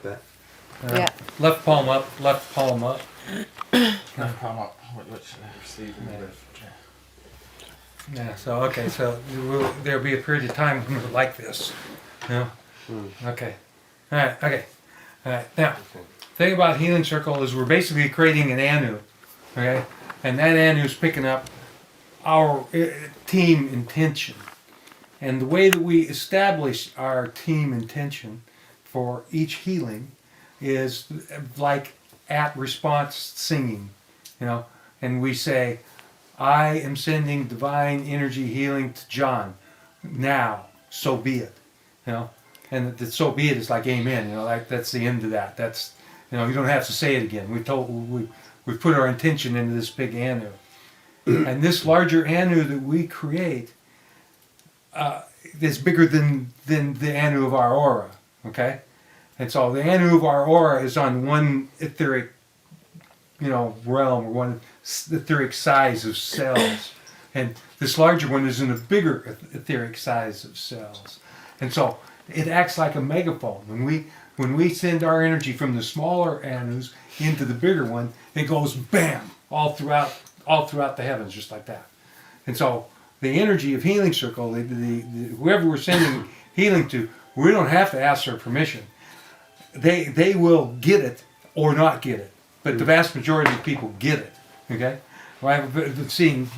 like that. Yeah. Left palm up, left palm up. Left palm up. Which receive and Yeah. lift. Yeah, so, okay, so there'll be a period of time when we're like this. Yeah? Okay. All right, okay. All right, now, thing about Healing Circle is we're basically creating an anu, okay? And that anu is picking up our team intention. And the way that we establish our team intention for each healing is like at response singing, you know? And we say, I am sending divine energy healing to John. Now, so be it. You know? And the so be it is like amen, you know, like that's the end of that. That's, you know, you don't have to say it again. We've put our intention into this big anu. And this larger anu that we create is bigger than the anu of our aura, okay? And so the anu of our aura is on one etheric, you know, realm, or one etheric size of cells. And this larger one is in a bigger etheric size of cells. And so it acts like a megaphone. When we send our energy from the smaller anus into the bigger one, it goes bam, all throughout the heavens, just like that. And so the energy of Healing Circle, whoever we're sending healing to, we don't have to ask their permission. They will get it or not get it. But the vast majority of people get it. Okay? Well, I haven't seen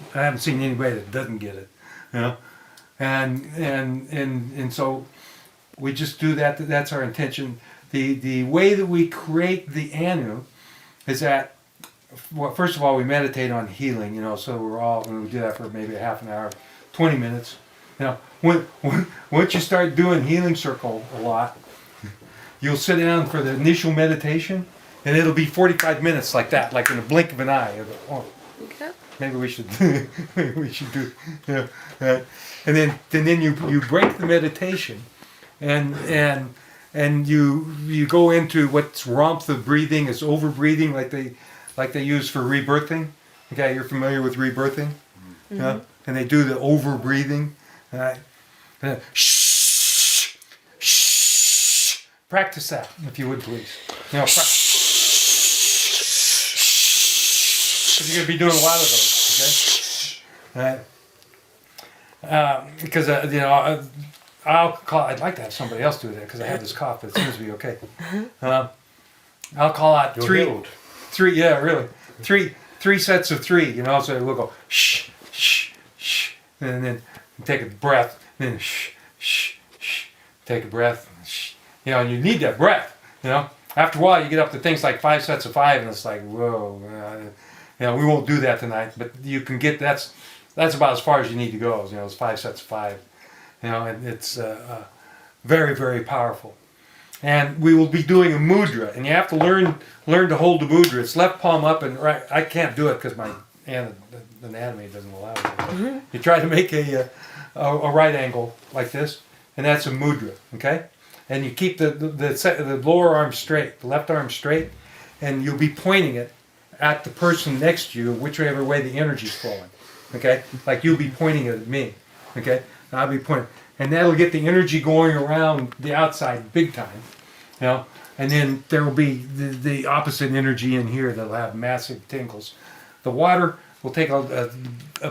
anybody that doesn't get it. You know? And so we just do that. That's our intention. The way that we create the anu is that, well, first of all, we meditate on healing, you know, so we do that for maybe a half an hour, 20 minutes. You know, once you start doing Healing Circle a lot, you'll sit down for the initial meditation, and it'll be 45 minutes like that, like in a blink of an eye. You'll go, oh, Okay. maybe we should do, you know, and then you break the meditation, and you go into what's warmth of breathing, is over breathing, like they use for rebirthing. Okay, you're familiar with rebirthing, and they do the over breathing. Shh, shh. Practice that, if you would, please. You know, you're going to be doing a lot of those, okay? Because you know, I'd like to have somebody else do that because I have this cough, but it seems to be okay. I'll call out three, yeah, really, three sets of three. You know, so we'll go shh, shh, shh, and then take a breath, and then shh, shh, shh, take a breath, shh. You know, and you need that breath. You know, after a while, you get up to things like 5 sets of 5, and it's like, whoa. You know, we won't do that tonight, but you can get that's about as far as you need to go. You know, it's 5 sets of 5. You know, and it's very, very powerful. And we will be doing a mudra, and you have to learn to hold the mudra. It's left palm up and right. I can't do it because my anatomy doesn't allow it. You try to make a right angle like this, and that's a mudra. Okay, and you keep the lower arm straight, the left arm straight, and you'll be pointing it at the person next to you, whichever way the energy's flowing. Okay, like you'll be pointing it at me. Okay, and I'll be pointing, and that'll get the energy going around the outside big time. You know, and then there will be the opposite energy in here that'll have massive tingles. The water will take a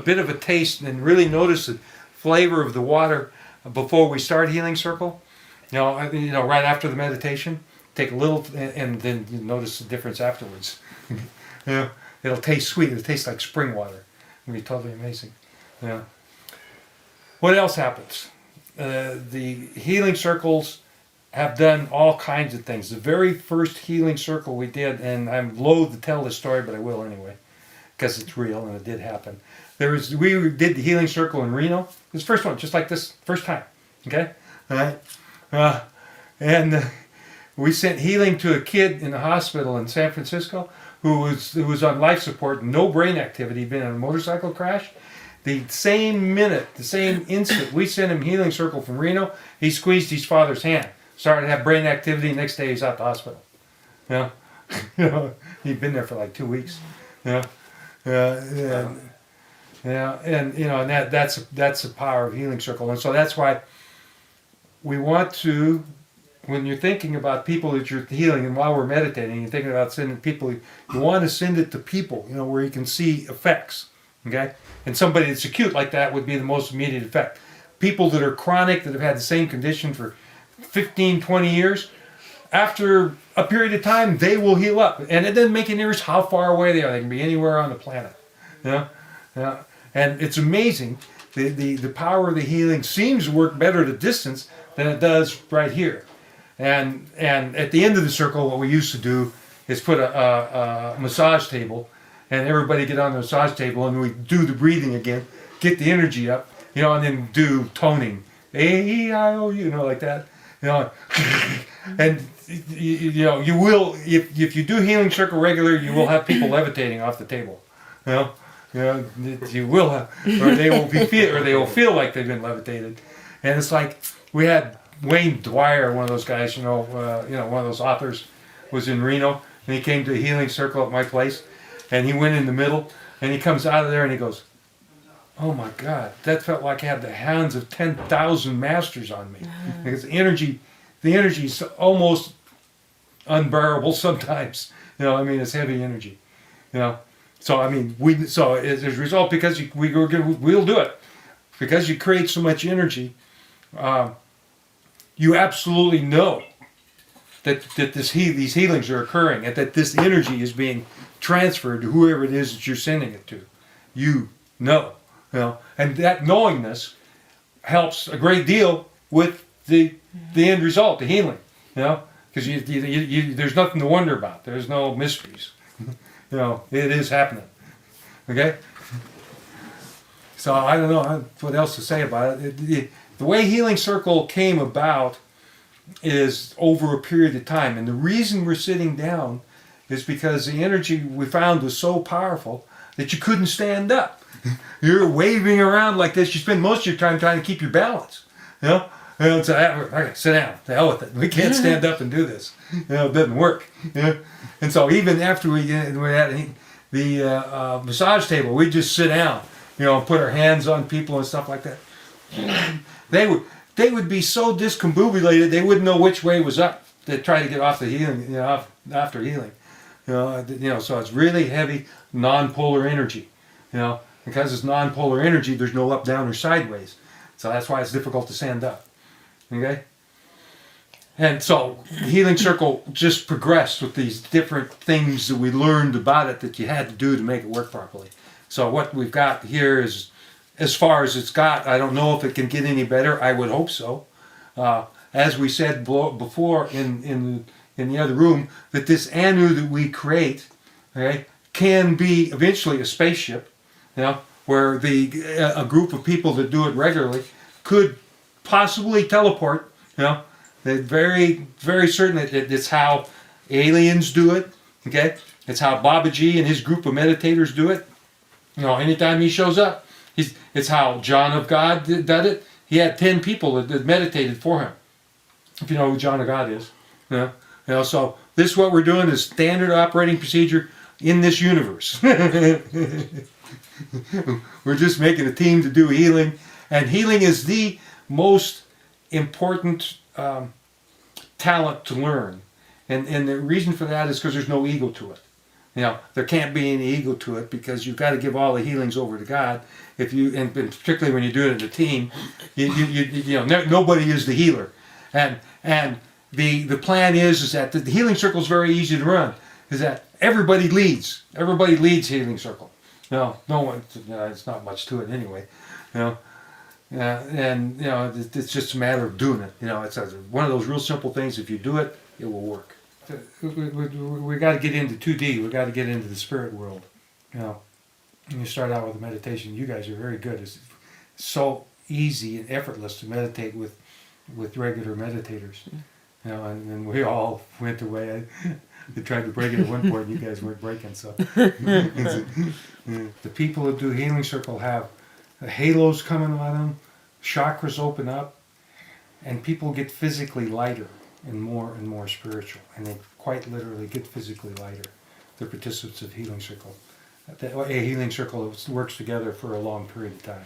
bit of a taste and really notice the flavor of the water before we start Healing Circle. You know, right after the meditation, take a little, and then you notice the difference afterwards. You know, it'll taste sweet. It'll taste like spring water. It'll be totally amazing. You know. What else happens? The Healing Circles have done all kinds of things. The very first Healing Circle we did, and I'm loath to tell this story, but I will anyway, because it's real and it did happen. We did the Healing Circle in Reno. It was the first one, just like this, first time. Okay? All right? And we sent healing to a kid in the hospital in San Francisco who was on life support, no brain activity, been in a motorcycle crash. The same minute, the same instant, we sent him Healing Circle from Reno. He squeezed his father's hand, started to have brain activity. Next day, he's out the hospital. You know, he'd been there for like 2 weeks. You know, and you know, and that's the power of Healing Circle. And so that's why we want to, when you're thinking about people that you're healing, and while we're meditating, you're thinking about sending people, you want to send it to people, where you can see effects, okay? And somebody that's acute like that would be the most immediate effect. People that are chronic, that have had the same condition for 15, 20 years, after a period of time, they will heal up. And it doesn't make any difference how far away they are. They can be anywhere on the planet. And it's amazing. The power of the healing seems to work better at a distance than it does right here. And at the end of the circle, what we used to do is put a massage table, and everybody get on the massage table, and we do the breathing again, get the energy up, and then do toning, A-E-I-O-U, like that, and you will, if you do healing circle regular, you will have people levitating off the table, you will have, or they will feel like they've been levitated, and it's like we had Wayne Dwyer, one of those guys, one of those authors, was in Reno, and he came to a healing circle at my place, and he went in the middle, and he comes out of there and he goes, "Oh my God, that felt like I had the hands of 10,000 masters on me." Because the energy is almost unbearable sometimes. It's heavy energy. So as a result, because we'll do it, because you create so much energy, you absolutely know that these healings are occurring, and that this energy is being transferred to whoever it is that you're sending it to. And that knowingness helps a great deal with the end result, the healing. Because there's nothing to wonder about. There's no mysteries. It is happening. Okay. So I don't know what else to say about it. The way Healing Circle came about is over a period of time, and the reason we're sitting down is because the energy we found was so powerful that you couldn't stand up. You're waving around like this. You spend most of your time trying to keep your balance. So, okay, sit down. The hell with it. We can't stand up and do this. It doesn't work. And so even after we had the massage table, we just sit down. Put our hands on people and stuff like that. They would be so discombobulated they wouldn't know which way was up. They'd try to get off the healing, after healing. So it's really heavy non-polar energy. Because it's non-polar energy, there's no up, down, or sideways. So that's why it's difficult to stand up. Okay? And so the Healing Circle just progressed with these different things that we learned about it that you had to do to make it work properly. So what we've got here is, as far as it's got, I don't know if it can get any better. I would hope so. As we said before in the other room, that this anu that we create, okay, can be eventually a spaceship, where a group of people that do it regularly could possibly teleport. They're very, very certain that it's how aliens do it. Okay, it's how Babaji and his group of meditators do it. Anytime he shows up, it's how John of God did it. He had 10 people that meditated for him. If you know who John of God is, so this what we're doing is standard operating procedure in this universe. We're just making a team to do healing, and healing is the most important talent to learn, and the reason for that is because there's no ego to it. There can't be any ego to it, because you've got to give all the healings over to God. And particularly when you do it in a team, nobody is the healer, and the plan is that the Healing Circle is very easy to run. Is that everybody leads Healing Circle. No one. It's not much to it anyway. It's just a matter of doing it. It's one of those real simple things. If you do it, it will work. We got to get into 2D. We got to get into the spirit world. When you start out with a meditation, you guys are very good. It's so easy and effortless to meditate with regular meditators. And we all went the way. I tried to break it at one point, and you guys weren't breaking. So the people that do Healing Circle have halos coming on them, chakras open up, and people get physically lighter and more spiritual, and they quite literally get physically lighter. The participants of Healing Circle. A Healing Circle works together for a long period of time.